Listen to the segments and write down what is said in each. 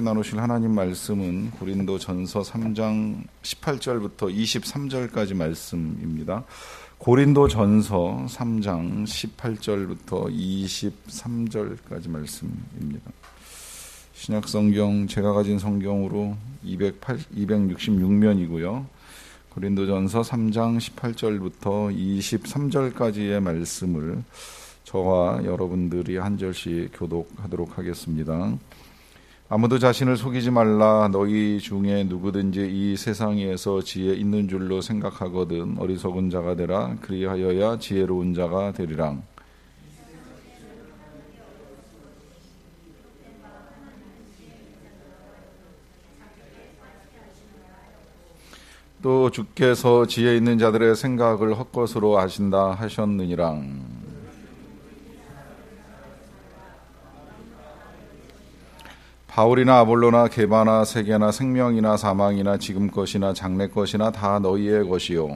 나누실 하나님 말씀은 고린도전서 3장 18절부터 23절까지 말씀입니다. 고린도전서 3장 18절부터 23절까지 말씀입니다. 신약성경 제가 가진 성경으로 266면이고요. 고린도전서 3장 18절부터 23절까지의 말씀을 저와 여러분들이 한 절씩 교독하도록 하겠습니다. 아무도 자신을 속이지 말라. 너희 중에 누구든지 이 세상에서 지혜 있는 줄로 생각하거든 어리석은 자가 되라. 그리하여야 지혜로운 자가 되리라. 또 주께서 지혜 있는 자들의 생각을 헛것으로 아신다 하셨느니라. 바울이나 아볼로나 게바나 세계나 생명이나 사망이나 지금 것이나 장래 것이나 다 너희의 것이요.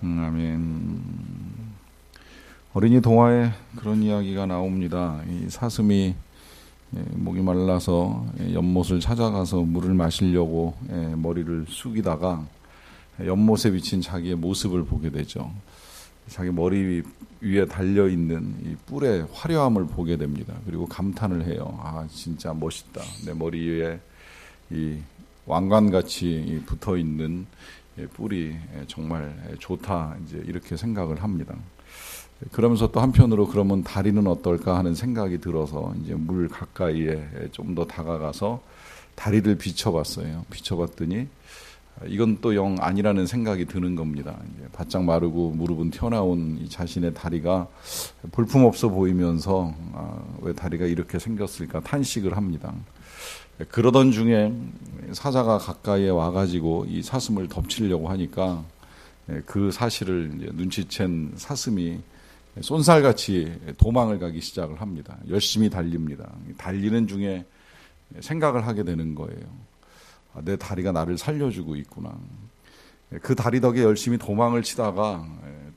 아멘. 어린이 동화에 그런 이야기가 나옵니다. 이 사슴이 목이 말라서 연못을 찾아가서 물을 마시려고 머리를 숙이다가 연못에 비친 자기의 모습을 보게 되죠. 자기 머리 위에 달려있는 이 뿔의 화려함을 보게 됩니다. 그리고 감탄을 해요. 아, 진짜 멋있다. 내 머리 위에 이 왕관같이 붙어있는 뿔이 정말 좋다. 이제 이렇게 생각을 합니다. 그러면서 또 한편으로 그러면 다리는 어떨까 하는 생각이 들어서 이제 물 가까이에 좀 더 다가가서 다리를 비춰봤어요. 비춰봤더니 이건 또 영 아니라는 생각이 드는 겁니다. 이제 바짝 마르고 무릎은 튀어나온 이 자신의 다리가 볼품없어 보이면서 왜 다리가 이렇게 생겼을까 탄식을 합니다. 그러던 중에 사자가 가까이에 와가지고 이 사슴을 덮치려고 하니까 그 사실을 이제 눈치챈 사슴이 쏜살같이 도망을 가기 시작을 합니다. 열심히 달립니다. 달리는 중에 생각을 하게 되는 거예요. 내 다리가 나를 살려주고 있구나. 그 다리 덕에 열심히 도망을 치다가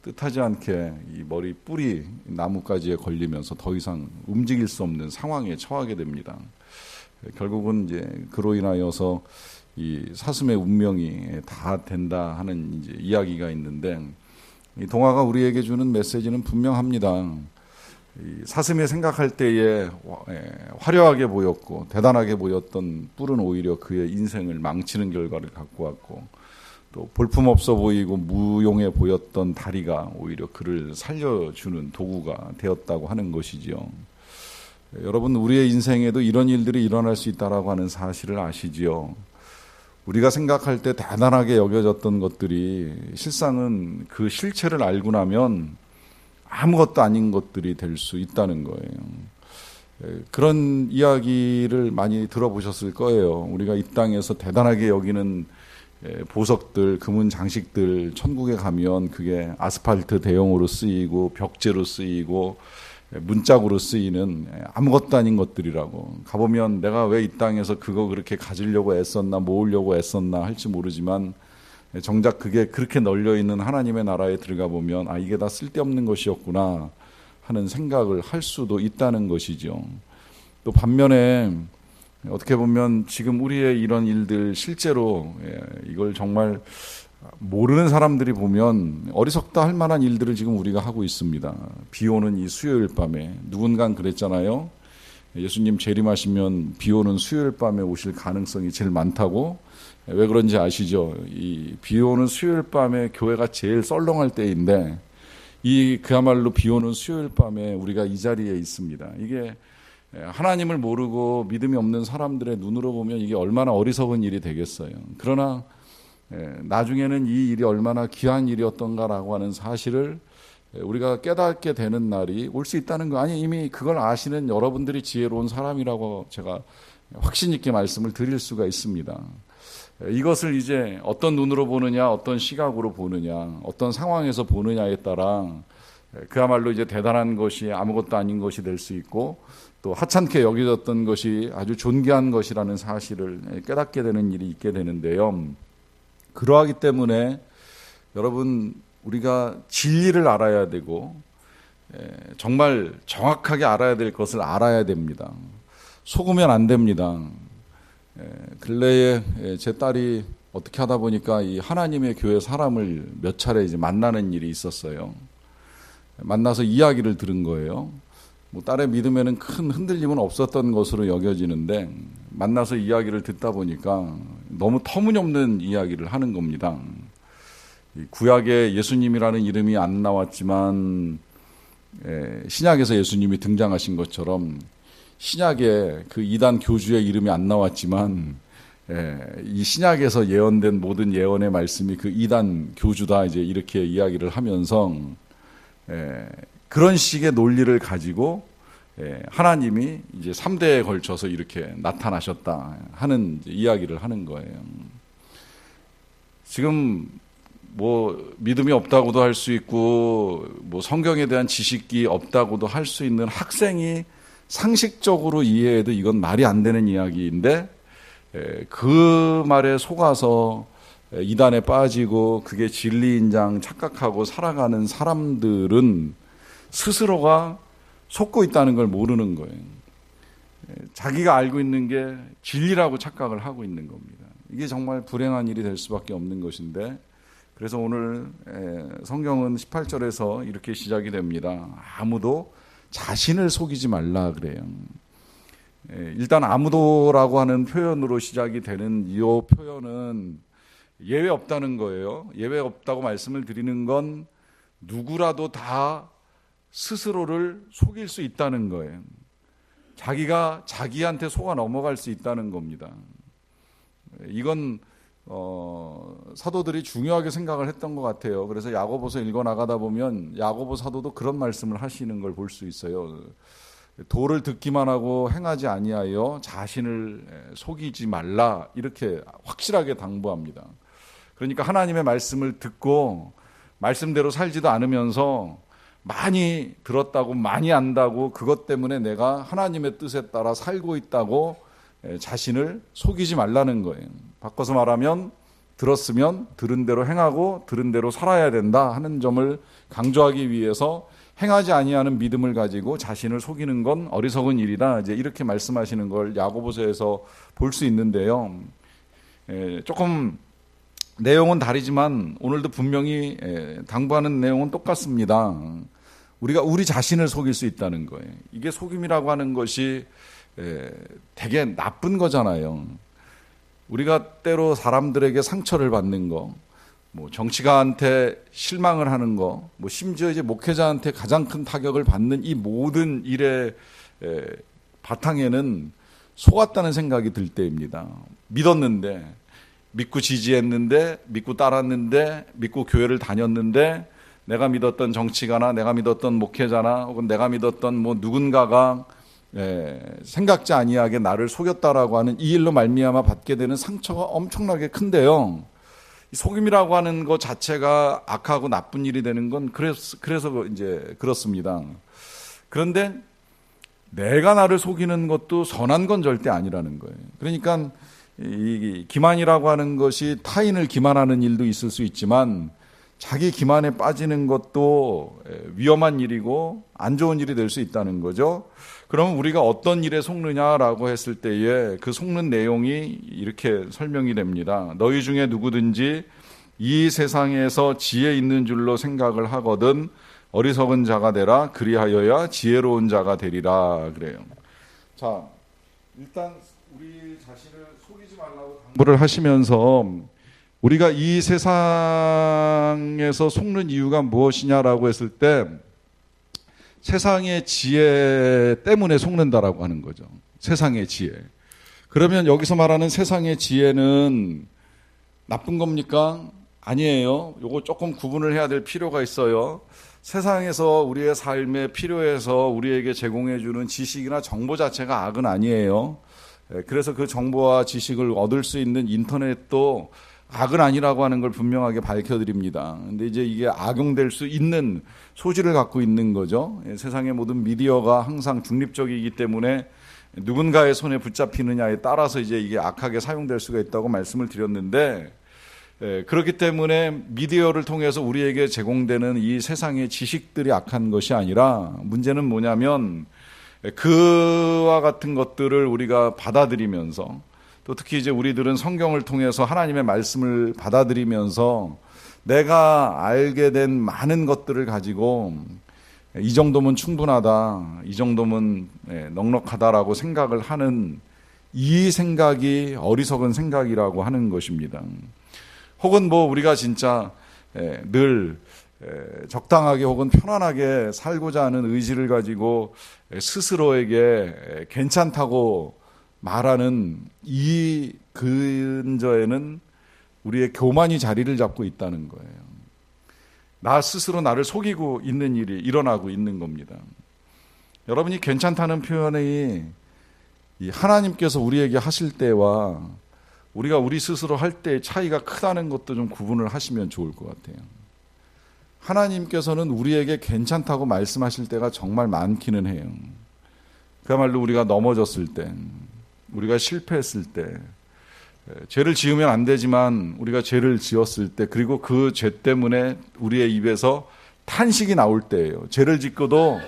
뜻하지 않게 이 머리 뿔이 나뭇가지에 걸리면서 더 이상 움직일 수 없는 상황에 처하게 됩니다. 결국은 이제 그로 인하여서 이 사슴의 운명이 다 된다 하는 이제 이야기가 있는데, 이 동화가 우리에게 주는 메시지는 분명합니다. 이 사슴이 생각할 때에 화려하게 보였고 대단하게 보였던 뿔은 오히려 그의 인생을 망치는 결과를 갖고 왔고, 또 볼품없어 보이고 무용해 보였던 다리가 오히려 그를 살려주는 도구가 되었다고 하는 것이죠. 여러분, 우리의 인생에도 이런 일들이 일어날 수 있다라고 하는 사실을 아시지요? 우리가 생각할 때 대단하게 여겨졌던 것들이 실상은 그 실체를 알고 나면 아무것도 아닌 것들이 될 수 있다는 거예요. 그런 이야기를 많이 들어보셨을 거예요. 우리가 이 땅에서 대단하게 여기는 보석들, 금은 장식들, 천국에 가면 그게 아스팔트 대용으로 쓰이고 벽재로 쓰이고 문짝으로 쓰이는 아무것도 아닌 것들이라고. 가보면 내가 왜 이 땅에서 그거 그렇게 가지려고 애썼나 모으려고 애썼나 할지 모르지만 정작 그게 그렇게 널려있는 하나님의 나라에 들어가 보면 이게 다 쓸데없는 것이었구나 하는 생각을 할 수도 있다는 것이죠. 또 반면에 어떻게 보면 지금 우리의 이런 일들 실제로 이걸 정말 모르는 사람들이 보면 어리석다 할 만한 일들을 지금 우리가 하고 있습니다. 비 오는 이 수요일 밤에 누군가 그랬잖아요. 예수님 재림하시면 비 오는 수요일 밤에 오실 가능성이 제일 많다고. 왜 그런지 아시죠? 이 비 오는 수요일 밤에 교회가 제일 썰렁할 때인데, 이 그야말로 비 오는 수요일 밤에 우리가 이 자리에 있습니다. 이게 하나님을 모르고 믿음이 없는 사람들의 눈으로 보면 이게 얼마나 어리석은 일이 되겠어요. 그러나 나중에는 이 일이 얼마나 귀한 일이었던가라고 하는 사실을 우리가 깨닫게 되는 날이 올 수 있다는 거. 아니, 이미 그걸 아시는 여러분들이 지혜로운 사람이라고 제가 확신 있게 말씀을 드릴 수가 있습니다. 이것을 이제 어떤 눈으로 보느냐, 어떤 시각으로 보느냐, 어떤 상황에서 보느냐에 따라 그야말로 이제 대단한 것이 아무것도 아닌 것이 될 수 있고, 또 하찮게 여겨졌던 것이 아주 존귀한 것이라는 사실을 깨닫게 되는 일이 있게 되는데요. 그러하기 때문에 여러분, 우리가 진리를 알아야 되고 정말 정확하게 알아야 될 것을 알아야 됩니다. 속으면 안 됩니다. 근래에 제 딸이 어떻게 하다 보니까 이 하나님의 교회 사람을 몇 차례 이제 만나는 일이 있었어요. 만나서 이야기를 들은 거예요. 뭐 딸의 믿음에는 큰 흔들림은 없었던 것으로 여겨지는데 만나서 이야기를 듣다 보니까 너무 터무니없는 이야기를 하는 겁니다. 구약에 예수님이라는 이름이 안 나왔지만 신약에서 예수님이 등장하신 것처럼 신약에 그 이단 교주의 이름이 안 나왔지만 이 신약에서 예언된 모든 예언의 말씀이 그 이단 교주다 이제 이렇게 이야기를 하면서 그런 식의 논리를 가지고 하나님이 이제 3대에 걸쳐서 이렇게 나타나셨다 하는 이야기를 하는 거예요. 지금 뭐 믿음이 없다고도 할 수 있고 뭐 성경에 대한 지식이 없다고도 할 수 있는 학생이 상식적으로 이해해도 이건 말이 안 되는 이야기인데 그 말에 속아서 이단에 빠지고 그게 진리인 장 착각하고 살아가는 사람들은 스스로가 속고 있다는 걸 모르는 거예요. 자기가 알고 있는 게 진리라고 착각을 하고 있는 겁니다. 이게 정말 불행한 일이 될 수밖에 없는 것인데 그래서 오늘 성경은 18절에서 이렇게 시작이 됩니다. 아무도 자신을 속이지 말라 그래요. 일단 아무도라고 하는 표현으로 시작이 되는 이 표현은 예외 없다는 거예요. 예외 없다고 말씀을 드리는 건 누구라도 다 스스로를 속일 수 있다는 거예요. 자기가 자기한테 속아 넘어갈 수 있다는 겁니다. 이건 사도들이 중요하게 생각을 했던 것 같아요. 그래서 야고보서 읽어나가다 보면 야고보 사도도 그런 말씀을 하시는 걸 볼 수 있어요. 도를 듣기만 하고 행하지 아니하여 자신을 속이지 말라 이렇게 확실하게 당부합니다. 그러니까 하나님의 말씀을 듣고 말씀대로 살지도 않으면서 많이 들었다고 많이 안다고 그것 때문에 내가 하나님의 뜻에 따라 살고 있다고 자신을 속이지 말라는 거예요. 바꿔서 말하면 들었으면 들은 대로 행하고 들은 대로 살아야 된다 하는 점을 강조하기 위해서 행하지 아니하는 믿음을 가지고 자신을 속이는 건 어리석은 일이다. 이제 이렇게 말씀하시는 걸 야고보서에서 볼 수 있는데요. 조금 내용은 다르지만 오늘도 분명히 당부하는 내용은 똑같습니다. 우리가 우리 자신을 속일 수 있다는 거예요. 이게 속임이라고 하는 것이 되게 나쁜 거잖아요. 우리가 때로 사람들에게 상처를 받는 거, 뭐 정치가한테 실망을 하는 거, 뭐 심지어 이제 목회자한테 가장 큰 타격을 받는 이 모든 일의 바탕에는 속았다는 생각이 들 때입니다. 믿었는데, 믿고 지지했는데, 믿고 따랐는데, 믿고 교회를 다녔는데, 내가 믿었던 정치가나 내가 믿었던 목회자나 혹은 내가 믿었던 뭐 누군가가 생각지 아니하게 나를 속였다라고 하는 이 일로 말미암아 받게 되는 상처가 엄청나게 큰데요. 이 속임이라고 하는 것 자체가 악하고 나쁜 일이 되는 건 그래서 이제 그렇습니다. 그런데 내가 나를 속이는 것도 선한 건 절대 아니라는 거예요. 그러니까 이 기만이라고 하는 것이 타인을 기만하는 일도 있을 수 있지만 자기 기만에 빠지는 것도 위험한 일이고 안 좋은 일이 될 수 있다는 거죠. 그러면 우리가 어떤 일에 속느냐라고 했을 때에 그 속는 내용이 이렇게 설명이 됩니다. 너희 중에 누구든지 이 세상에서 지혜 있는 줄로 생각을 하거든 어리석은 자가 되라. 그리하여야 지혜로운 자가 되리라 그래요. 자, 일단 우리 자신을 속이지 말라고 당부를 하시면서 우리가 이 세상에서 속는 이유가 무엇이냐라고 했을 때 세상의 지혜 때문에 속는다라고 하는 거죠. 세상의 지혜. 그러면 여기서 말하는 세상의 지혜는 나쁜 겁니까? 아니에요. 요거 조금 구분을 해야 될 필요가 있어요. 세상에서 우리의 삶에 필요해서 우리에게 제공해 주는 지식이나 정보 자체가 악은 아니에요. 그래서 그 정보와 지식을 얻을 수 있는 인터넷도 악은 아니라고 하는 걸 분명하게 밝혀드립니다. 근데 이제 이게 악용될 수 있는 소지를 갖고 있는 거죠. 세상의 모든 미디어가 항상 중립적이기 때문에 누군가의 손에 붙잡히느냐에 따라서 이제 이게 악하게 사용될 수가 있다고 말씀을 드렸는데 그렇기 때문에 미디어를 통해서 우리에게 제공되는 이 세상의 지식들이 악한 것이 아니라 문제는 뭐냐면 그와 같은 것들을 우리가 받아들이면서 또 특히 이제 우리들은 성경을 통해서 하나님의 말씀을 받아들이면서 내가 알게 된 많은 것들을 가지고 이 정도면 충분하다, 이 정도면 넉넉하다라고 생각을 하는 이 생각이 어리석은 생각이라고 하는 것입니다. 혹은 뭐 우리가 진짜 늘 적당하게 혹은 편안하게 살고자 하는 의지를 가지고 스스로에게 괜찮다고 말하는 이 근저에는 우리의 교만이 자리를 잡고 있다는 거예요. 나 스스로 나를 속이고 있는 일이 일어나고 있는 겁니다. 여러분이 괜찮다는 표현이 이 하나님께서 우리에게 하실 때와 우리가 우리 스스로 할 때의 차이가 크다는 것도 좀 구분을 하시면 좋을 것 같아요. 하나님께서는 우리에게 괜찮다고 말씀하실 때가 정말 많기는 해요. 그야말로 우리가 넘어졌을 때, 우리가 실패했을 때, 죄를 지으면 안 되지만 우리가 죄를 지었을 때, 그리고 그 죄 때문에 우리의 입에서 탄식이 나올 때예요. 죄를 짓고도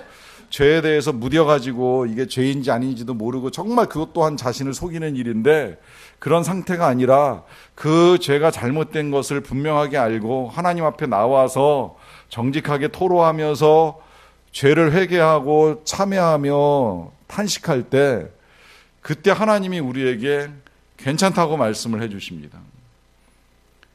죄에 대해서 무뎌가지고 이게 죄인지 아닌지도 모르고 정말 그것 또한 자신을 속이는 일인데 그런 상태가 아니라 그 죄가 잘못된 것을 분명하게 알고 하나님 앞에 나와서 정직하게 토로하면서 죄를 회개하고 참회하며 탄식할 때 그때 하나님이 우리에게 괜찮다고 말씀을 해주십니다.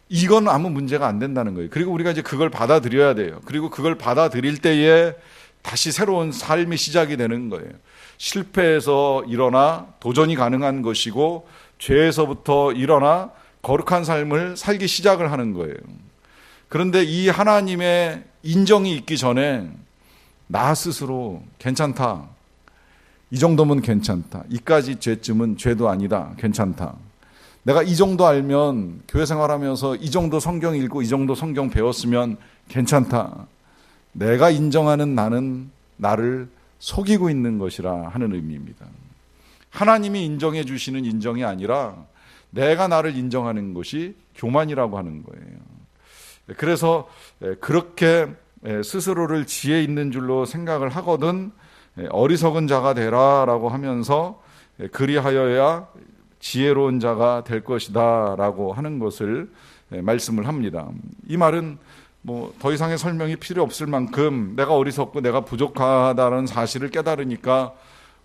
이건 아무 문제가 안 된다는 거예요. 그리고 우리가 이제 그걸 받아들여야 돼요. 그리고 그걸 받아들일 때에 다시 새로운 삶이 시작이 되는 거예요. 실패에서 일어나 도전이 가능한 것이고 죄에서부터 일어나 거룩한 삶을 살기 시작을 하는 거예요. 그런데 이 하나님의 인정이 있기 전에 나 스스로 괜찮다, 이 정도면 괜찮다, 이까지 죄쯤은 죄도 아니다, 괜찮다, 내가 이 정도 알면 교회 생활하면서 이 정도 성경 읽고 이 정도 성경 배웠으면 괜찮다, 내가 인정하는 나는 나를 속이고 있는 것이라 하는 의미입니다. 하나님이 인정해 주시는 인정이 아니라 내가 나를 인정하는 것이 교만이라고 하는 거예요. 그래서 그렇게 스스로를 지혜 있는 줄로 생각을 하거든 어리석은 자가 되라라고 하면서 그리하여야 지혜로운 자가 될 것이다 라고 하는 것을 말씀을 합니다. 이 말은 뭐 더 이상의 설명이 필요 없을 만큼 내가 어리석고 내가 부족하다는 사실을 깨달으니까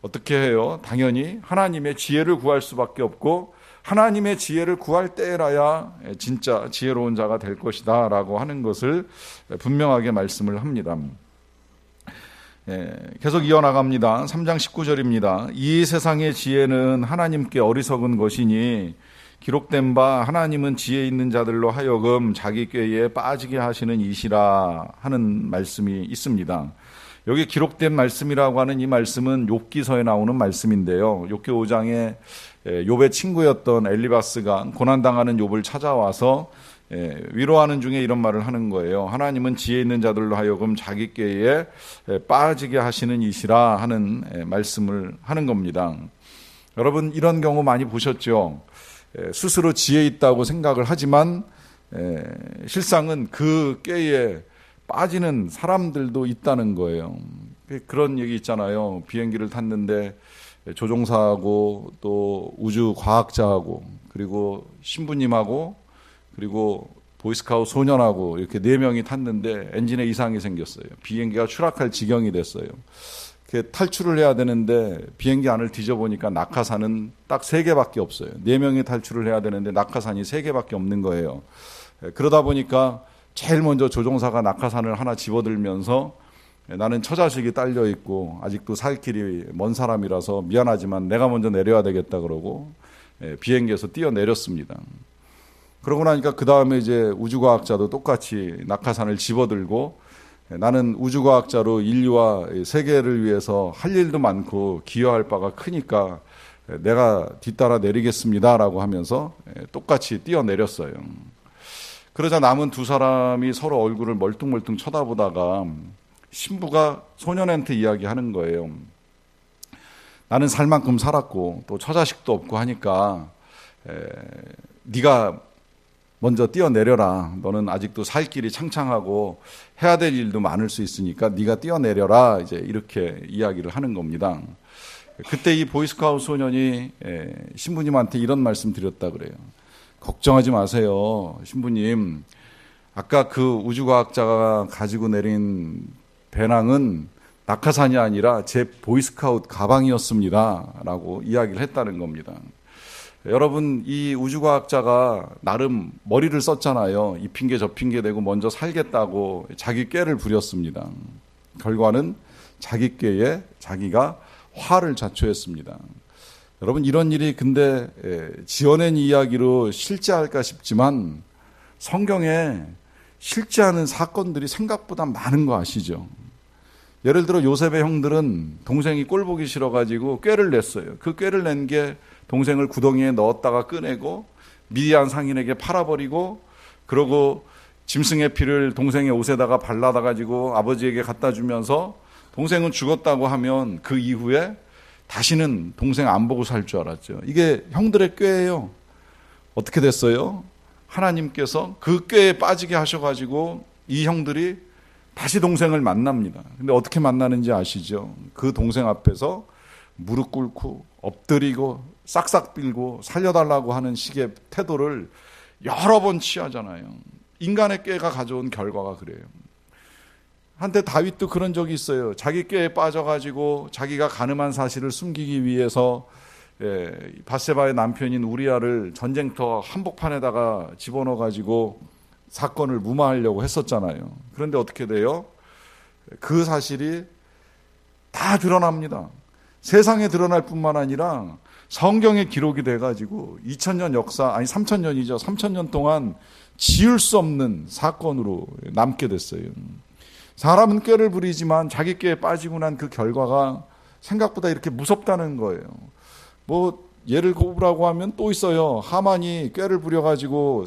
어떻게 해요? 당연히 하나님의 지혜를 구할 수밖에 없고 하나님의 지혜를 구할 때라야 진짜 지혜로운 자가 될 것이다 라고 하는 것을 분명하게 말씀을 합니다. 계속 이어나갑니다. 3장 19절입니다. 이 세상의 지혜는 하나님께 어리석은 것이니 기록된 바 하나님은 지혜 있는 자들로 하여금 자기 꾀에 빠지게 하시는 이시라 하는 말씀이 있습니다. 여기 기록된 말씀이라고 하는 이 말씀은 욥기서에 나오는 말씀인데요. 욥기 5장에 욥의 친구였던 엘리바스가 고난당하는 욥을 찾아와서 위로하는 중에 이런 말을 하는 거예요. 하나님은 지혜 있는 자들로 하여금 자기 꾀에 빠지게 하시는 이시라 하는 말씀을 하는 겁니다. 여러분 이런 경우 많이 보셨죠? 스스로 지혜 있다고 생각을 하지만 실상은 그 꾀에 빠지는 사람들도 있다는 거예요. 그런 얘기 있잖아요. 비행기를 탔는데 조종사하고 또 우주과학자하고 그리고 신부님하고 그리고 보이스카우트 소년하고 이렇게 4명이 탔는데 엔진에 이상이 생겼어요. 비행기가 추락할 지경이 됐어요. 탈출을 해야 되는데 비행기 안을 뒤져보니까 낙하산은 딱 3개밖에 없어요. 4명이 탈출을 해야 되는데 낙하산이 3개밖에 없는 거예요. 그러다 보니까 제일 먼저 조종사가 낙하산을 하나 집어들면서 나는 처자식이 딸려 있고 아직도 살 길이 먼 사람이라서 미안하지만 내가 먼저 내려야 되겠다 그러고 비행기에서 뛰어내렸습니다. 그러고 나니까 그 다음에 이제 우주과학자도 똑같이 낙하산을 집어들고 나는 우주과학자로 인류와 세계를 위해서 할 일도 많고 기여할 바가 크니까 내가 뒤따라 내리겠습니다라고 하면서 똑같이 뛰어내렸어요. 그러자 남은 2사람이 서로 얼굴을 멀뚱멀뚱 쳐다보다가 신부가 소년한테 이야기하는 거예요. 나는 살 만큼 살았고 또 처자식도 없고 하니까 네가 먼저 뛰어내려라. 너는 아직도 살 길이 창창하고 해야 될 일도 많을 수 있으니까 네가 뛰어내려라. 이제 이렇게 이야기를 하는 겁니다. 그때 이 보이스카우트 소년이 신부님한테 이런 말씀 드렸다 그래요. 걱정하지 마세요. 신부님, 아까 그 우주과학자가 가지고 내린 배낭은 낙하산이 아니라 제 보이스카우트 가방이었습니다. 라고 이야기를 했다는 겁니다. 여러분, 이 우주과학자가 나름 머리를 썼잖아요. 이 핑계 저 핑계 대고 먼저 살겠다고 자기 꾀를 부렸습니다. 결과는 자기 꾀에 자기가 화를 자초했습니다. 여러분, 이런 일이 근데 지어낸 이야기로 실제할까 싶지만 성경에 실제하는 사건들이 생각보다 많은 거 아시죠? 예를 들어 요셉의 형들은 동생이 꼴 보기 싫어가지고 꾀를 냈어요. 그 꾀를 낸 게 동생을 구덩이에 넣었다가 꺼내고 미디안 상인에게 팔아버리고, 그러고 짐승의 피를 동생의 옷에다가 발라다 가지고 아버지에게 갖다 주면서 동생은 죽었다고 하면 그 이후에 다시는 동생 안 보고 살 줄 알았죠. 이게 형들의 꾀예요. 어떻게 됐어요? 하나님께서 그 꾀에 빠지게 하셔가지고 이 형들이 다시 동생을 만납니다. 근데 어떻게 만나는지 아시죠? 그 동생 앞에서 무릎 꿇고 엎드리고 싹싹 빌고 살려달라고 하는 식의 태도를 여러 번 취하잖아요. 인간의 꾀가 가져온 결과가 그래요. 한때 다윗도 그런 적이 있어요. 자기 꾀에 빠져가지고 자기가 가늠한 사실을 숨기기 위해서 밧세바의 남편인 우리아를 전쟁터 한복판에다가 집어넣어가지고 사건을 무마하려고 했었잖아요. 그런데 어떻게 돼요? 그 사실이 다 드러납니다. 세상에 드러날 뿐만 아니라 성경에 기록이 돼가지고 2000년 역사, 아니 3000년이죠. 3000년 동안 지울 수 없는 사건으로 남게 됐어요. 사람은 꾀를 부리지만 자기 꾀에 빠지고 난 그 결과가 생각보다 이렇게 무섭다는 거예요. 뭐 예를 꼽으라고 하면 또 있어요. 하만이 꾀를 부려가지고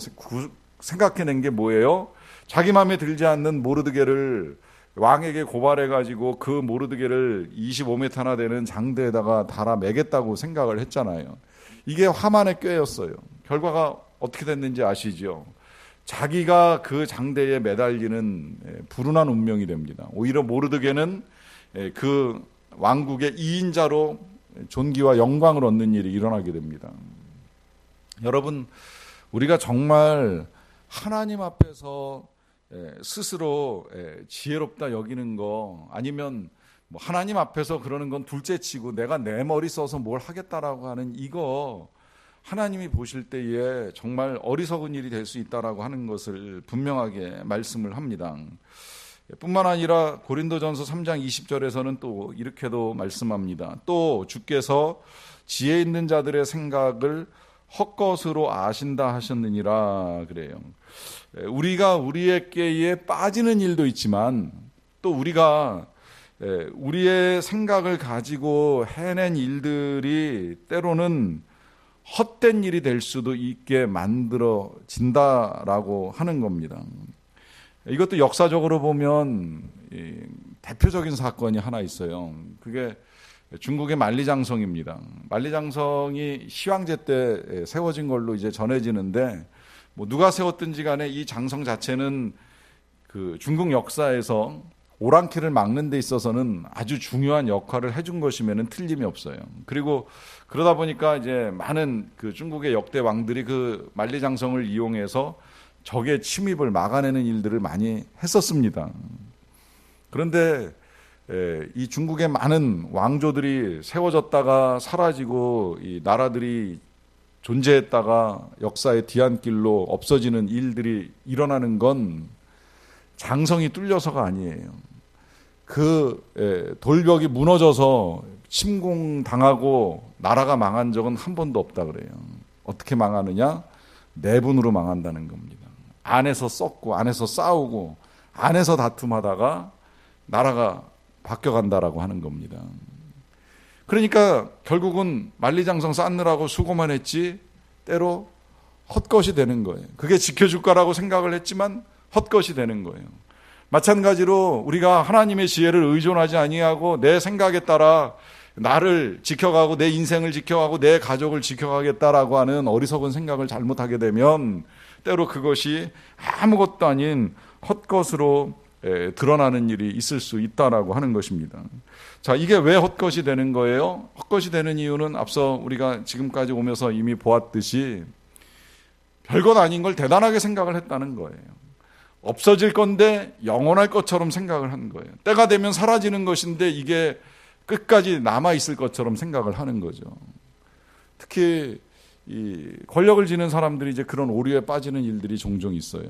생각해낸 게 뭐예요? 자기 마음에 들지 않는 모르드게를 왕에게 고발해가지고 그 모르드게를 25m나 되는 장대에다가 달아 매겠다고 생각을 했잖아요. 이게 하만의 꾀였어요. 결과가 어떻게 됐는지 아시죠? 자기가 그 장대에 매달리는 불운한 운명이 됩니다. 오히려 모르드게는 그 왕국의 2인자로 존귀와 영광을 얻는 일이 일어나게 됩니다. 여러분, 우리가 정말 하나님 앞에서 스스로 지혜롭다 여기는 거, 아니면 뭐 하나님 앞에서 그러는 건 둘째치고 내가 내 머리 써서 뭘 하겠다라고 하는 이거, 하나님이 보실 때에 정말 어리석은 일이 될 수 있다라고 하는 것을 분명하게 말씀을 합니다. 뿐만 아니라 고린도전서 3장 20절에서는 또 이렇게도 말씀합니다. 또 주께서 지혜 있는 자들의 생각을 헛것으로 아신다 하셨느니라 그래요. 우리가 우리의 꾀에 빠지는 일도 있지만 또 우리가 우리의 생각을 가지고 해낸 일들이 때로는 헛된 일이 될 수도 있게 만들어진다라고 하는 겁니다. 이것도 역사적으로 보면 대표적인 사건이 하나 있어요. 그게 중국의 만리장성입니다. 만리장성이 시황제 때 세워진 걸로 이제 전해지는데, 뭐 누가 세웠든지 간에 이 장성 자체는 그 중국 역사에서 오랑캐를 막는 데 있어서는 아주 중요한 역할을 해준 것이면은 틀림이 없어요. 그리고 그러다 보니까 이제 많은 그 중국의 역대 왕들이 그 만리장성을 이용해서 적의 침입을 막아내는 일들을 많이 했었습니다. 그런데 이 중국의 많은 왕조들이 세워졌다가 사라지고 이 나라들이 존재했다가 역사의 뒤안길로 없어지는 일들이 일어나는 건 장성이 뚫려서가 아니에요. 그 돌벽이 무너져서 침공당하고 나라가 망한 적은 한 번도 없다 그래요. 어떻게 망하느냐? 내분으로 망한다는 겁니다. 안에서 썩고 안에서 싸우고 안에서 다툼하다가 나라가 바뀌어간다라고 하는 겁니다. 그러니까 결국은 만리장성 쌓느라고 수고만 했지 때로 헛것이 되는 거예요. 그게 지켜줄 거라고 생각을 했지만 헛것이 되는 거예요. 마찬가지로 우리가 하나님의 지혜를 의존하지 아니하고 내 생각에 따라 나를 지켜가고 내 인생을 지켜가고 내 가족을 지켜가겠다라고 하는 어리석은 생각을 잘못하게 되면 때로 그것이 아무것도 아닌 헛것으로 드러나는 일이 있을 수 있다라고 하는 것입니다. 자, 이게 왜 헛것이 되는 거예요? 헛것이 되는 이유는 앞서 우리가 지금까지 오면서 이미 보았듯이 별것 아닌 걸 대단하게 생각을 했다는 거예요. 없어질 건데 영원할 것처럼 생각을 한 거예요. 때가 되면 사라지는 것인데 이게 끝까지 남아있을 것처럼 생각을 하는 거죠. 특히 이 권력을 지닌 사람들이 이제 그런 오류에 빠지는 일들이 종종 있어요.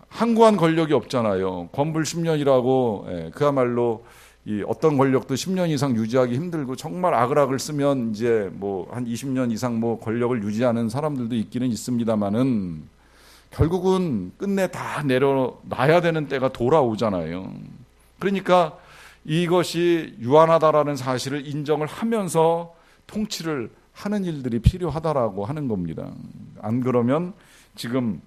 항구한 권력이 없잖아요. 권불 10년이라고 그야말로 이 어떤 권력도 10년 이상 유지하기 힘들고 정말 아글아글 쓰면 이제 뭐 한 20년 이상 뭐 권력을 유지하는 사람들도 있기는 있습니다만은 결국은 끝내 다 내려놔야 되는 때가 돌아오잖아요. 그러니까 이것이 유한하다라는 사실을 인정을 하면서 통치를 하는 일들이 필요하다라고 하는 겁니다. 안 그러면 지금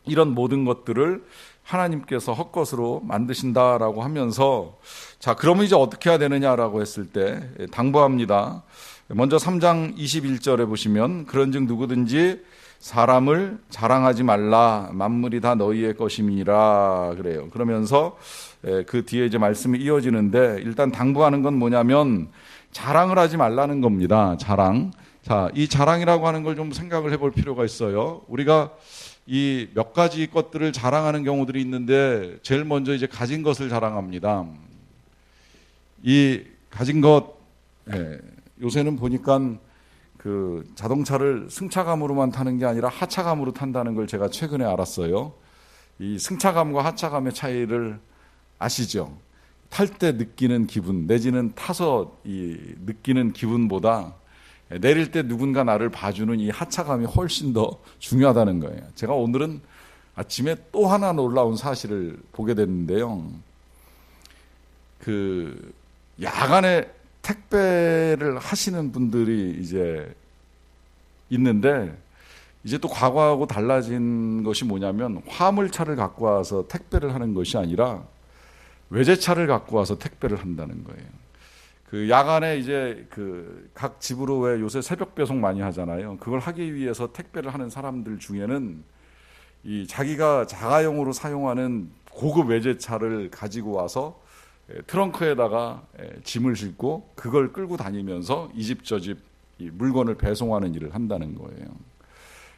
이런 모든 것들을 하나님께서 헛것으로 만드신다라고 하면서 자, 그러면 이제 어떻게 해야 되느냐라고 했을 때 당부합니다. 먼저 3장 21절에 보시면 그런즉 누구든지 사람을 자랑하지 말라 만물이 다 너희의 것임이라 그래요. 그러면서 그 뒤에 이제 말씀이 이어지는데 일단 당부하는 건 뭐냐면 자랑을 하지 말라는 겁니다. 자랑. 자, 이 자랑이라고 하는 걸 좀 생각을 해볼 필요가 있어요. 우리가 이 몇 가지 것들을 자랑하는 경우들이 있는데 제일 먼저 이제 가진 것을 자랑합니다. 이 가진 것, 요새는 보니까 그 자동차를 승차감으로만 타는 게 아니라 하차감으로 탄다는 걸 제가 최근에 알았어요. 이 승차감과 하차감의 차이를 아시죠? 탈 때 느끼는 기분 내지는 타서 이 느끼는 기분보다 내릴 때 누군가 나를 봐주는 이 하차감이 훨씬 더 중요하다는 거예요. 제가 오늘은 아침에 또 하나 놀라운 사실을 보게 됐는데요. 그 야간에 택배를 하시는 분들이 이제 있는데 이제 또 과거하고 달라진 것이 뭐냐면 화물차를 갖고 와서 택배를 하는 것이 아니라 외제차를 갖고 와서 택배를 한다는 거예요. 그 야간에 이제 그 각 집으로 왜 요새 새벽 배송 많이 하잖아요. 그걸 하기 위해서 택배를 하는 사람들 중에는 이 자기가 자가용으로 사용하는 고급 외제차를 가지고 와서 트렁크에다가 짐을 싣고 그걸 끌고 다니면서 이 집 저 집 물건을 배송하는 일을 한다는 거예요.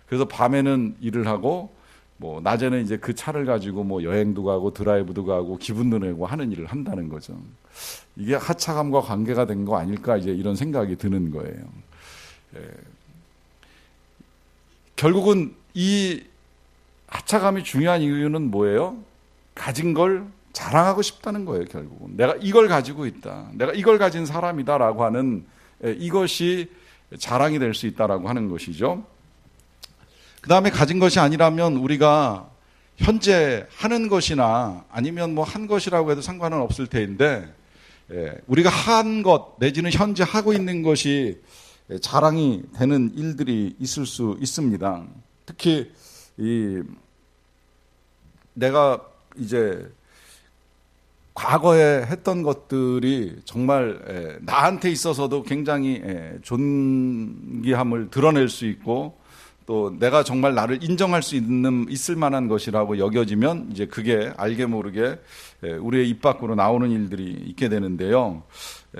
그래서 밤에는 일을 하고 뭐 낮에는 이제 그 차를 가지고 뭐 여행도 가고 드라이브도 가고 기분도 내고 하는 일을 한다는 거죠. 이게 하차감과 관계가 된 거 아닐까 이제 이런 생각이 드는 거예요. 결국은 이 하차감이 중요한 이유는 뭐예요? 가진 걸 자랑하고 싶다는 거예요. 결국은 내가 이걸 가지고 있다, 내가 이걸 가진 사람이다라고 하는 이것이 자랑이 될 수 있다라고 하는 것이죠. 그 다음에 가진 것이 아니라면 우리가 현재 하는 것이나 아니면 뭐 한 것이라고 해도 상관은 없을 텐데 우리가 한 것 내지는 현재 하고 있는 것이 자랑이 되는 일들이 있을 수 있습니다. 특히 내가 이제 과거에 했던 것들이 정말 나한테 있어서도 굉장히 존귀함을 드러낼 수 있고 또 내가 정말 나를 인정할 수 있을 만한 것이라고 여겨지면 이제 그게 알게 모르게 우리의 입 밖으로 나오는 일들이 있게 되는데요.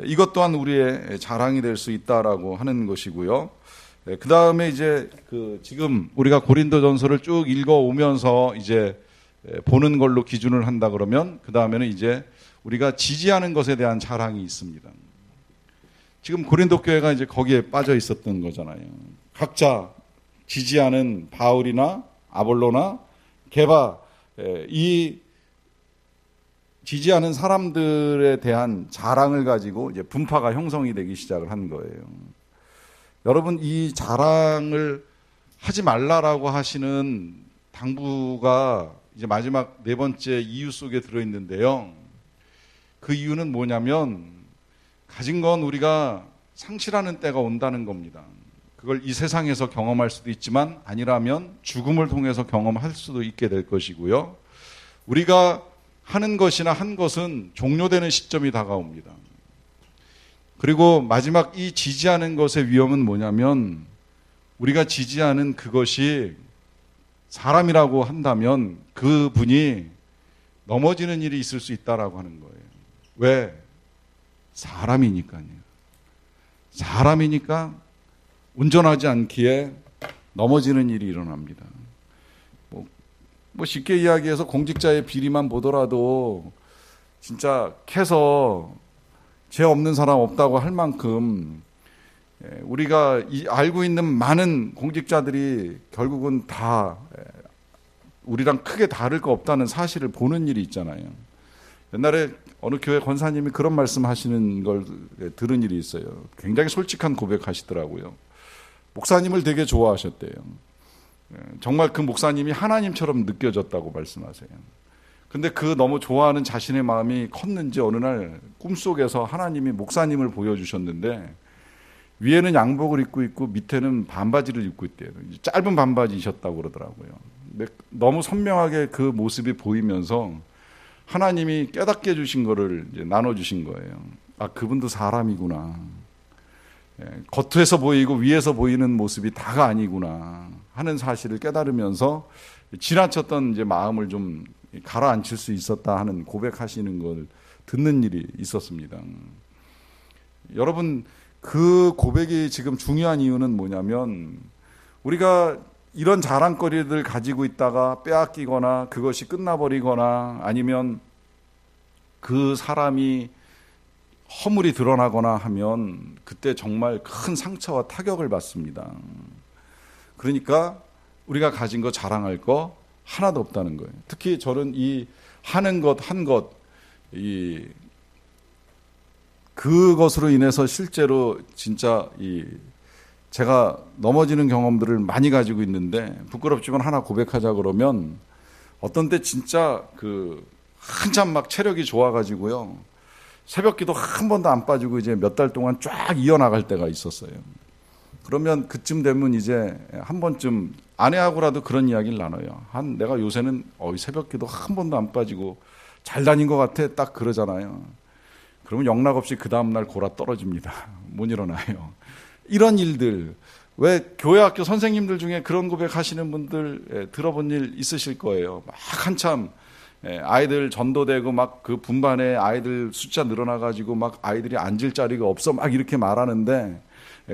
이것 또한 우리의 자랑이 될 수 있다라고 하는 것이고요. 그 다음에 이제 지금 우리가 고린도전서를 쭉 읽어오면서 이제 보는 걸로 기준을 한다 그러면 그 다음에는 이제 우리가 지지하는 것에 대한 자랑이 있습니다. 지금 고린도 교회가 이제 거기에 빠져 있었던 거잖아요. 각자 지지하는 바울이나 아볼로나 게바 이 지지하는 사람들에 대한 자랑을 가지고 이제 분파가 형성이 되기 시작을 한 거예요. 여러분 이 자랑을 하지 말라라고 하시는 당부가 이제 마지막 네 번째 이유 속에 들어있는데요. 그 이유는 뭐냐면 가진 건 우리가 상실하는 때가 온다는 겁니다. 그걸 이 세상에서 경험할 수도 있지만 아니라면 죽음을 통해서 경험할 수도 있게 될 것이고요. 우리가 하는 것이나 한 것은 종료되는 시점이 다가옵니다. 그리고 마지막 이 지지하는 것의 위험은 뭐냐면 우리가 지지하는 그것이 사람이라고 한다면 그분이 넘어지는 일이 있을 수 있다라고 하는 거예요. 왜? 사람이니까요. 사람이니까 운전하지 않기에 넘어지는 일이 일어납니다. 뭐 쉽게 이야기해서 공직자의 비리만 보더라도 진짜 캐서 죄 없는 사람 없다고 할 만큼 우리가 알고 있는 많은 공직자들이 결국은 다 우리랑 크게 다를 거 없다는 사실을 보는 일이 있잖아요. 옛날에 어느 교회 권사님이 그런 말씀 하시는 걸 들은 일이 있어요. 굉장히 솔직한 고백하시더라고요. 목사님을 되게 좋아하셨대요. 정말 그 목사님이 하나님처럼 느껴졌다고 말씀하세요. 근데 그 너무 좋아하는 자신의 마음이 컸는지 어느 날 꿈속에서 하나님이 목사님을 보여주셨는데 위에는 양복을 입고 있고 밑에는 반바지를 입고 있대요. 짧은 반바지이셨다고 그러더라고요. 근데 너무 선명하게 그 모습이 보이면서 하나님이 깨닫게 해주신 거를 이제 나눠주신 거예요. 아, 그분도 사람이구나. 겉에서 보이고 위에서 보이는 모습이 다가 아니구나 하는 사실을 깨달으면서 지나쳤던 이제 마음을 좀 가라앉힐 수 있었다 하는 고백하시는 걸 듣는 일이 있었습니다. 여러분, 그 고백이 지금 중요한 이유는 뭐냐면 우리가 이런 자랑거리들 가지고 있다가 빼앗기거나 그것이 끝나버리거나 아니면 그 사람이 허물이 드러나거나 하면 그때 정말 큰 상처와 타격을 받습니다. 그러니까 우리가 가진 거 자랑할 거 하나도 없다는 거예요. 특히 저는 이 하는 것, 한 것, 그것으로 인해서 실제로 진짜 제가 넘어지는 경험들을 많이 가지고 있는데 부끄럽지만 하나 고백하자 그러면 어떤 때 진짜 한참 막 체력이 좋아가지고요. 새벽 기도 한 번도 안 빠지고 이제 몇 달 동안 쫙 이어나갈 때가 있었어요. 그러면 그쯤 되면 이제 한 번쯤 아내하고라도 그런 이야기를 나눠요. 내가 요새는 새벽 기도 한 번도 안 빠지고 잘 다닌 것 같아. 딱 그러잖아요. 그러면 영락없이 그 다음날 골아 떨어집니다. 못 일어나요. 이런 일들, 왜 교회 학교 선생님들 중에 그런 고백하시는 분들 들어본 일 있으실 거예요. 막 한참 아이들 전도되고 막 그 분반에 아이들 숫자 늘어나가지고 막 아이들이 앉을 자리가 없어 막 이렇게 말하는데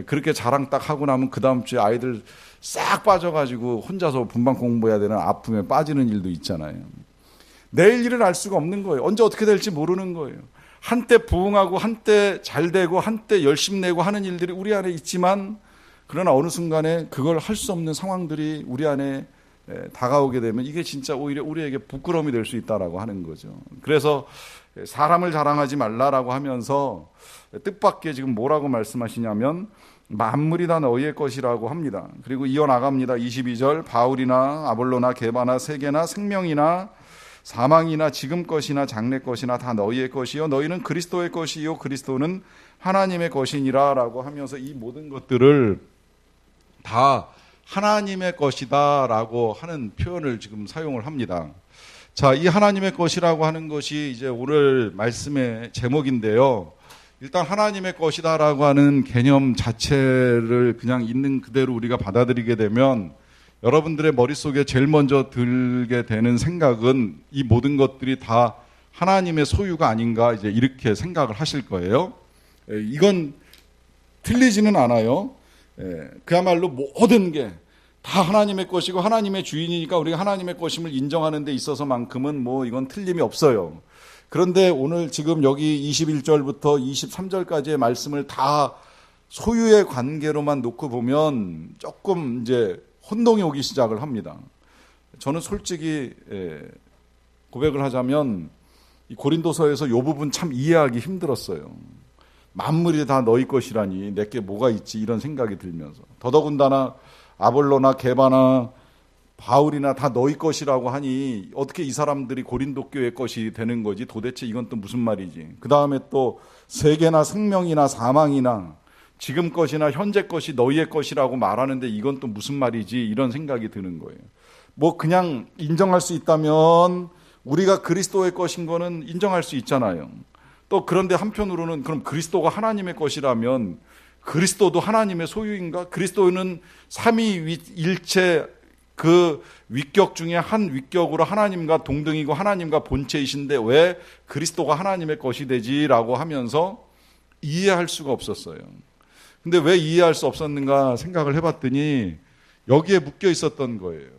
그렇게 자랑 딱 하고 나면 그 다음 주에 아이들 싹 빠져가지고 혼자서 분반 공부해야 되는 아픔에 빠지는 일도 있잖아요. 내일 일을 알 수가 없는 거예요. 언제 어떻게 될지 모르는 거예요. 한때 부흥하고 한때 잘 되고 한때 열심 내고 하는 일들이 우리 안에 있지만 그러나 어느 순간에 그걸 할 수 없는 상황들이 우리 안에 다가오게 되면 이게 진짜 오히려 우리에게 부끄러움이 될 수 있다라고 하는 거죠. 그래서 사람을 자랑하지 말라라고 하면서 뜻밖의 지금 뭐라고 말씀하시냐면 만물이 다 너희의 것이라고 합니다. 그리고 이어나갑니다. 22절 바울이나 아볼로나 게바나 세계나 생명이나 사망이나 지금 것이나 장래 것이나 다 너희의 것이요 너희는 그리스도의 것이요 그리스도는 하나님의 것이니라 라고 하면서 이 모든 것들을 다 하나님의 것이다 라고 하는 표현을 지금 사용을 합니다. 자, 이 하나님의 것이라고 하는 것이 이제 오늘 말씀의 제목인데요. 일단 하나님의 것이다 라고 하는 개념 자체를 그냥 있는 그대로 우리가 받아들이게 되면 여러분들의 머릿속에 제일 먼저 들게 되는 생각은 이 모든 것들이 다 하나님의 소유가 아닌가 이제 이렇게 생각을 하실 거예요. 이건 틀리지는 않아요. 그야말로 모든 게 다 하나님의 것이고 하나님의 주인이니까 우리가 하나님의 것임을 인정하는 데 있어서만큼은 뭐 이건 틀림이 없어요. 그런데 오늘 지금 여기 21절부터 23절까지의 말씀을 다 소유의 관계로만 놓고 보면 조금 이제 혼동이 오기 시작을 합니다. 저는 솔직히 고백을 하자면 이 고린도서에서 이 부분 참 이해하기 힘들었어요. 만물이 다 너희 것이라니 내게 뭐가 있지 이런 생각이 들면서 더더군다나 아볼로나 게바나 바울이나 다 너희 것이라고 하니 어떻게 이 사람들이 고린도 교회 것이 되는 거지 도대체 이건 또 무슨 말이지. 그 다음에 또 세계나 생명이나 사망이나 지금 것이나 현재 것이 너희의 것이라고 말하는데 이건 또 무슨 말이지 이런 생각이 드는 거예요. 뭐 그냥 인정할 수 있다면 우리가 그리스도의 것인 거는 인정할 수 있잖아요. 또 그런데 한편으로는 그럼 그리스도가 하나님의 것이라면 그리스도도 하나님의 소유인가? 그리스도는 삼위일체 그 위격 중에 한 위격으로 하나님과 동등이고 하나님과 본체이신데 왜 그리스도가 하나님의 것이 되지라고 하면서 이해할 수가 없었어요. 근데 왜 이해할 수 없었는가 생각을 해봤더니 여기에 묶여 있었던 거예요.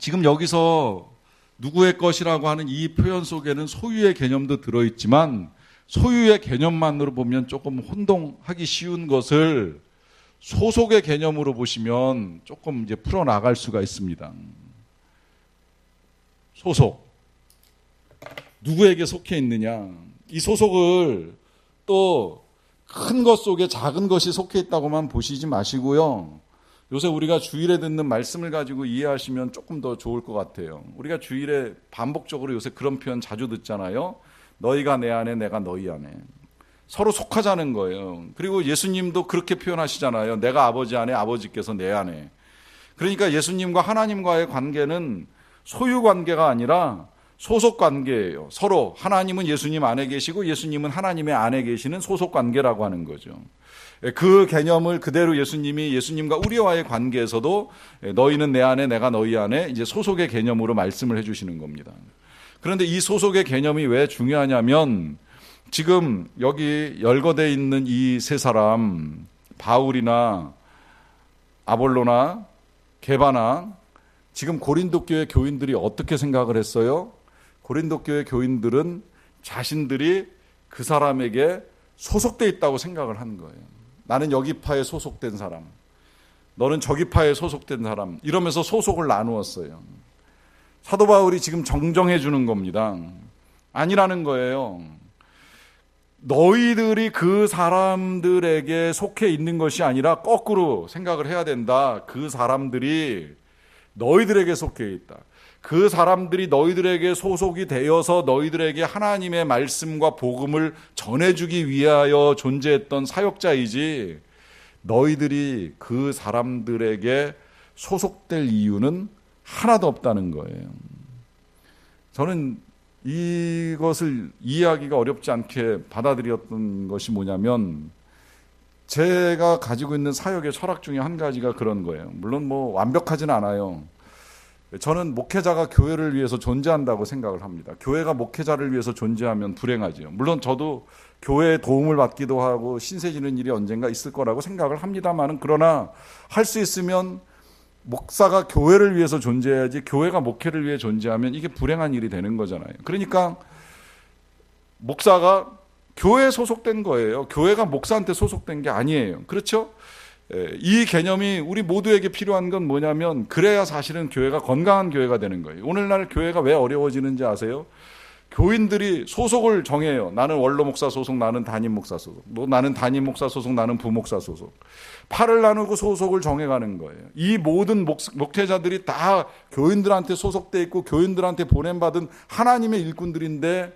지금 여기서 누구의 것이라고 하는 이 표현 속에는 소유의 개념도 들어있지만 소유의 개념만으로 보면 조금 혼동하기 쉬운 것을 소속의 개념으로 보시면 조금 이제 풀어나갈 수가 있습니다. 소속. 누구에게 속해 있느냐. 이 소속을 또 큰 것 속에 작은 것이 속해 있다고만 보시지 마시고요. 요새 우리가 주일에 듣는 말씀을 가지고 이해하시면 조금 더 좋을 것 같아요. 우리가 주일에 반복적으로 요새 그런 표현 자주 듣잖아요. 너희가 내 안에 내가 너희 안에. 서로 속하자는 거예요. 그리고 예수님도 그렇게 표현하시잖아요. 내가 아버지 안에 아버지께서 내 안에. 그러니까 예수님과 하나님과의 관계는 소유 관계가 아니라 소속 관계예요. 서로 하나님은 예수님 안에 계시고 예수님은 하나님의 안에 계시는 소속 관계라고 하는 거죠. 그 개념을 그대로 예수님이 예수님과 우리와의 관계에서도 너희는 내 안에 내가 너희 안에 이제 소속의 개념으로 말씀을 해주시는 겁니다. 그런데 이 소속의 개념이 왜 중요하냐면 지금 여기 열거되어 있는 이 세 사람 바울이나 아볼로나 게바나 지금 고린도 교회 교인들이 어떻게 생각을 했어요? 고린도 교회 교인들은 자신들이 그 사람에게 소속되어 있다고 생각을 한 거예요. 나는 여기 파에 소속된 사람, 너는 저기 파에 소속된 사람, 이러면서 소속을 나누었어요. 사도 바울이 지금 정정해 주는 겁니다. 아니라는 거예요. 너희들이 그 사람들에게 속해 있는 것이 아니라 거꾸로 생각을 해야 된다. 그 사람들이 너희들에게 속해 있다. 그 사람들이 너희들에게 소속이 되어서 너희들에게 하나님의 말씀과 복음을 전해주기 위하여 존재했던 사역자이지 너희들이 그 사람들에게 소속될 이유는 하나도 없다는 거예요. 저는 이것을 이해하기가 어렵지 않게 받아들였던 것이 뭐냐면 제가 가지고 있는 사역의 철학 중에 한 가지가 그런 거예요. 물론 뭐 완벽하진 않아요. 저는 목회자가 교회를 위해서 존재한다고 생각을 합니다. 교회가 목회자를 위해서 존재하면 불행하지요. 물론 저도 교회의 도움을 받기도 하고 신세 지는 일이 언젠가 있을 거라고 생각을 합니다만 그러나 할 수 있으면 목사가 교회를 위해서 존재해야지 교회가 목회를 위해 존재하면 이게 불행한 일이 되는 거잖아요. 그러니까 목사가 교회에 소속된 거예요. 교회가 목사한테 소속된 게 아니에요. 그렇죠? 이 개념이 우리 모두에게 필요한 건 뭐냐면 그래야 사실은 교회가 건강한 교회가 되는 거예요. 오늘날 교회가 왜 어려워지는지 아세요? 교인들이 소속을 정해요. 나는 원로 목사 소속, 나는 담임 목사 소속, 나는 담임 목사 소속, 나는 부목사 소속. 팔을 나누고 소속을 정해가는 거예요. 이 모든 목회자들이 다 교인들한테 소속돼 있고 교인들한테 보냄받은 하나님의 일꾼들인데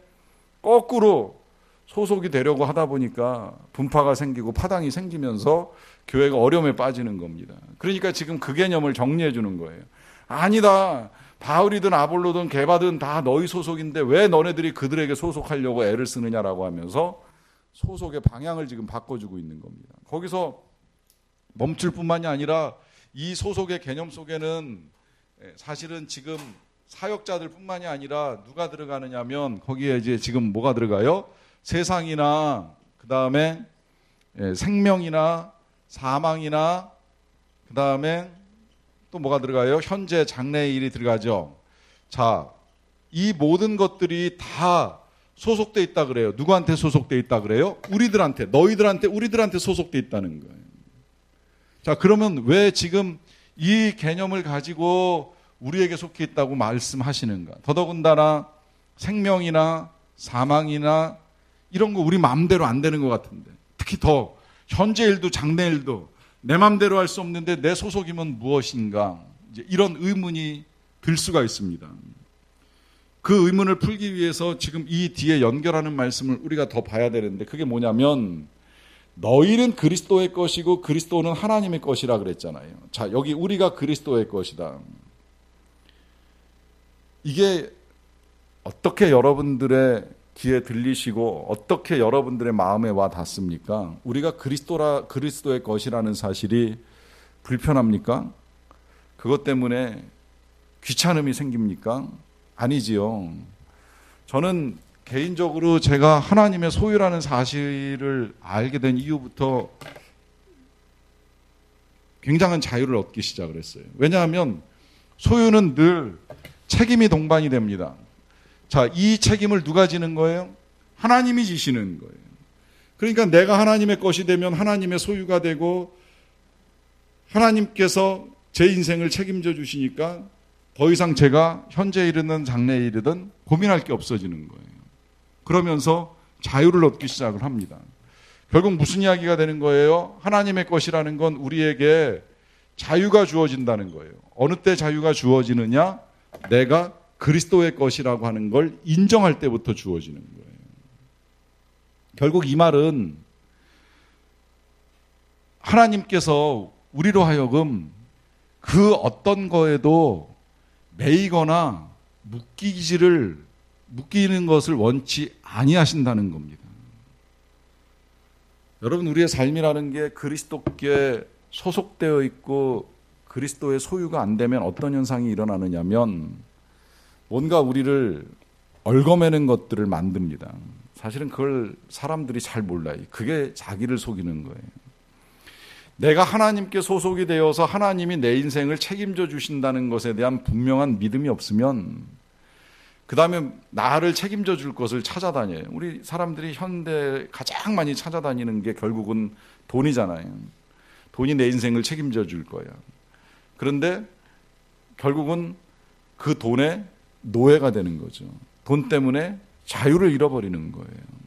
거꾸로 소속이 되려고 하다 보니까 분파가 생기고 파당이 생기면서 교회가 어려움에 빠지는 겁니다. 그러니까 지금 그 개념을 정리해 주는 거예요. 아니다. 바울이든 아볼로든 게바든 다 너희 소속인데 왜 너네들이 그들에게 소속하려고 애를 쓰느냐라고 하면서 소속의 방향을 지금 바꿔주고 있는 겁니다. 거기서 멈출 뿐만이 아니라 이 소속의 개념 속에는 사실은 지금 사역자들 뿐만이 아니라 누가 들어가느냐면 거기에 이제 지금 뭐가 들어가요? 세상이나 그 다음에 생명이나 사망이나 그 다음에 또 뭐가 들어가요? 현재 장래의 일이 들어가죠. 자, 이 모든 것들이 다 소속돼 있다 그래요. 누구한테 소속돼 있다 그래요? 우리들한테, 너희들한테, 우리들한테 소속돼 있다는 거예요. 자, 그러면 왜 지금 이 개념을 가지고 우리에게 속해 있다고 말씀하시는가? 더더군다나 생명이나 사망이나 이런 거 우리 마음대로 안 되는 것 같은데, 특히 더 현재 일도 장래 일도 내 마음대로 할 수 없는데 내 소속이면 무엇인가? 이제 이런 의문이 들 수가 있습니다. 그 의문을 풀기 위해서 지금 이 뒤에 연결하는 말씀을 우리가 더 봐야 되는데 그게 뭐냐면 너희는 그리스도의 것이고 그리스도는 하나님의 것이라 그랬잖아요. 자, 여기 우리가 그리스도의 것이다. 이게 어떻게 여러분들의 귀에 들리시고 어떻게 여러분들의 마음에 와 닿습니까? 우리가 그리스도의 것이라는 사실이 불편합니까? 그것 때문에 귀찮음이 생깁니까? 아니지요. 저는 개인적으로 제가 하나님의 소유라는 사실을 알게 된 이후부터 굉장한 자유를 얻기 시작을 했어요. 왜냐하면 소유는 늘 책임이 동반이 됩니다. 자, 이 책임을 누가 지는 거예요? 하나님이 지시는 거예요. 그러니까 내가 하나님의 것이 되면 하나님의 소유가 되고 하나님께서 제 인생을 책임져 주시니까 더 이상 제가 현재에 이르든 장래에 이르든 고민할 게 없어지는 거예요. 그러면서 자유를 얻기 시작을 합니다. 결국 무슨 이야기가 되는 거예요? 하나님의 것이라는 건 우리에게 자유가 주어진다는 거예요. 어느 때 자유가 주어지느냐? 내가 그리스도의 것이라고 하는 걸 인정할 때부터 주어지는 거예요. 결국 이 말은 하나님께서 우리로 하여금 그 어떤 거에도 매이거나 묶이는 것을 원치 아니하신다는 겁니다. 여러분, 우리의 삶이라는 게 그리스도께 소속되어 있고 그리스도의 소유가 안 되면 어떤 현상이 일어나느냐면 뭔가 우리를 얽어매는 것들을 만듭니다. 사실은 그걸 사람들이 잘 몰라요. 그게 자기를 속이는 거예요. 내가 하나님께 소속이 되어서 하나님이 내 인생을 책임져 주신다는 것에 대한 분명한 믿음이 없으면 그 다음에 나를 책임져 줄 것을 찾아다녀요. 우리 사람들이 현대 가장 많이 찾아다니는 게 결국은 돈이잖아요. 돈이 내 인생을 책임져 줄 거야. 그런데 결국은 그 돈의 노예가 되는 거죠. 돈 때문에 자유를 잃어버리는 거예요.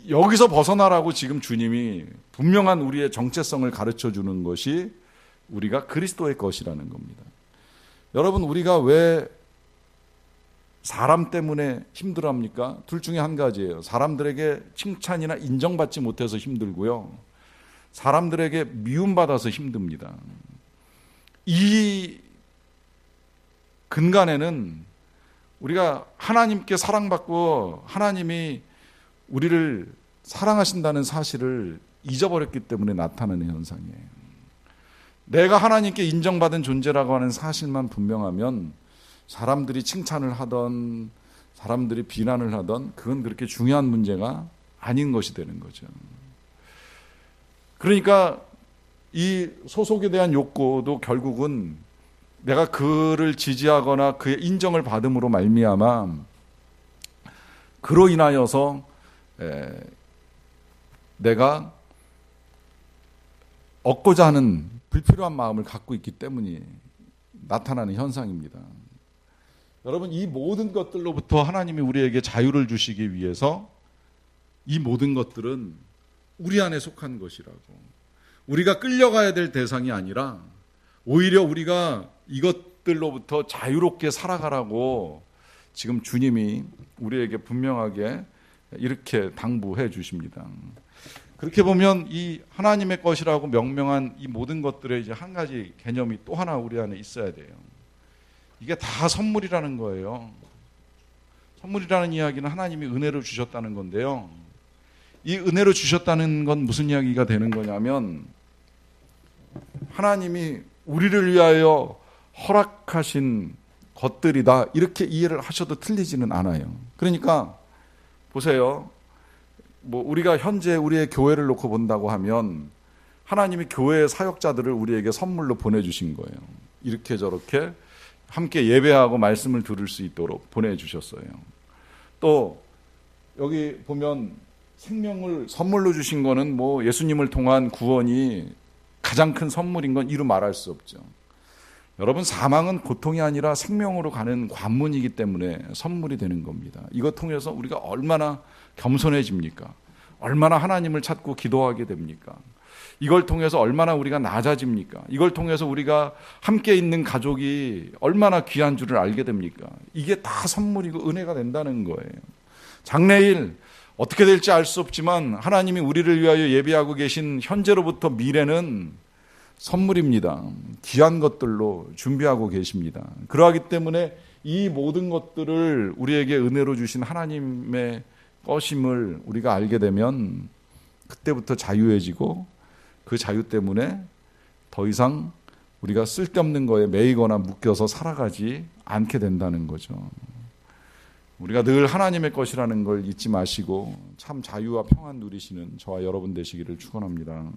여기서 벗어나라고 지금 주님이 분명한 우리의 정체성을 가르쳐 주는 것이 우리가 그리스도의 것이라는 겁니다. 여러분, 우리가 왜 사람 때문에 힘들어합니까? 둘 중에 한 가지예요. 사람들에게 칭찬이나 인정받지 못해서 힘들고요. 사람들에게 미움받아서 힘듭니다. 이 근간에는 우리가 하나님께 사랑받고 하나님이 우리를 사랑하신다는 사실을 잊어버렸기 때문에 나타나는 현상이에요. 내가 하나님께 인정받은 존재라고 하는 사실만 분명하면 사람들이 칭찬을 하던 사람들이 비난을 하던 그건 그렇게 중요한 문제가 아닌 것이 되는 거죠. 그러니까 이 소속에 대한 욕구도 결국은 내가 그를 지지하거나 그의 인정을 받음으로 말미암아 그로 인하여서 내가 얻고자 하는 불필요한 마음을 갖고 있기 때문에 나타나는 현상입니다. 여러분, 이 모든 것들로부터 하나님이 우리에게 자유를 주시기 위해서 이 모든 것들은 우리 안에 속한 것이라고, 우리가 끌려가야 될 대상이 아니라 오히려 우리가 이것들로부터 자유롭게 살아가라고 지금 주님이 우리에게 분명하게 이렇게 당부해 주십니다. 그렇게 보면 이 하나님의 것이라고 명명한 이 모든 것들의 이제 한 가지 개념이 또 하나 우리 안에 있어야 돼요. 이게 다 선물이라는 거예요. 선물이라는 이야기는 하나님이 은혜로 주셨다는 건데요. 이 은혜로 주셨다는 건 무슨 이야기가 되는 거냐면 하나님이 우리를 위하여 허락하신 것들이다, 이렇게 이해를 하셔도 틀리지는 않아요. 그러니까 보세요. 우리가 현재 우리의 교회를 놓고 본다고 하면 하나님이 교회의 사역자들을 우리에게 선물로 보내주신 거예요. 이렇게 저렇게 함께 예배하고 말씀을 들을 수 있도록 보내주셨어요. 또 여기 보면 생명을 선물로 주신 거는 예수님을 통한 구원이 가장 큰 선물인 건 이루 말할 수 없죠. 여러분, 사망은 고통이 아니라 생명으로 가는 관문이기 때문에 선물이 되는 겁니다. 이것 통해서 우리가 얼마나 겸손해집니까? 얼마나 하나님을 찾고 기도하게 됩니까? 이걸 통해서 얼마나 우리가 낮아집니까? 이걸 통해서 우리가 함께 있는 가족이 얼마나 귀한 줄을 알게 됩니까? 이게 다 선물이고 은혜가 된다는 거예요. 장래일 어떻게 될지 알 수 없지만 하나님이 우리를 위하여 예비하고 계신 현재로부터 미래는 선물입니다. 귀한 것들로 준비하고 계십니다. 그러하기 때문에 이 모든 것들을 우리에게 은혜로 주신 하나님의 것임을 우리가 알게 되면 그때부터 자유해지고 그 자유 때문에 더 이상 우리가 쓸데없는 거에 매이거나 묶여서 살아가지 않게 된다는 거죠. 우리가 늘 하나님의 것이라는 걸 잊지 마시고 참 자유와 평안 누리시는 저와 여러분 되시기를 축원합니다.